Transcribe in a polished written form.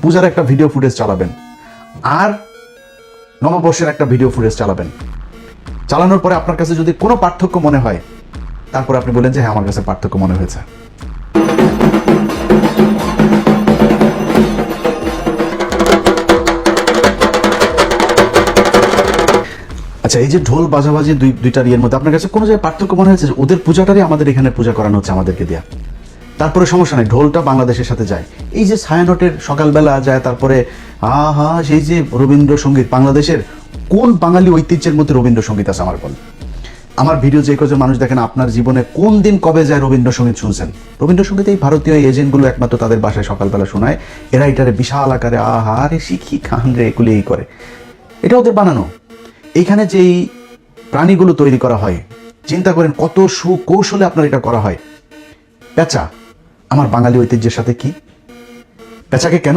পূজার একটা video footage চালাবেন, আর নববর্ষের একটা ভিডিও ফুটেজ চালাবেন। চালানোর পরে আপনার কাছে যদি কোনো পার্থক্য মনে হয়, তারপরে আপনি বলেন যে হ্যাঁ আমার কাছে পার্থক্য মনে হয়েছে। আচ্ছা, এই যে ঢোল বাজাবাজি দুইটার ইয়ের মধ্যে আপনার কাছে কোনো জায়গায় পার্থক্য মনে হয়েছে? ওদের পূজাটারই আমাদের এখানে পূজা করানো হচ্ছে আমাদেরকে দেয়া, তারপরে সমস্যা নেই, ঢোলটা বাংলাদেশের সাথে যায়। এই যে ছায়ানটের সকালবেলা যায়, তারপরে আহা সেই যে রবীন্দ্রসঙ্গীত, বাংলাদেশের কোন বাঙালি ঐতিহ্যের মধ্যে রবীন্দ্রসঙ্গীত আছে আমার বল? আমার ভিডিও যে কজন মানুষ দেখেন, আপনার জীবনে কোন দিন কবে যায় রবীন্দ্রসঙ্গীত শুনছেন? রবীন্দ্রসঙ্গীত এই ভারতীয় এজেন্টগুলো একমাত্র তাদের বাসায় সকালবেলা শোনায়। এরা এটারে বিশাল আকারে আহা রে শিখি খান রে এগুলি এই করে, এটা ওদের বানানো। এইখানে যেই প্রাণীগুলো তৈরি করা হয়, চিন্তা করেন কত সুকৌশলে আপনার এটা করা হয়। পেঁচা আমার বাঙালি ঐতিহ্যের সাথে কি? পেঁচাকে কেন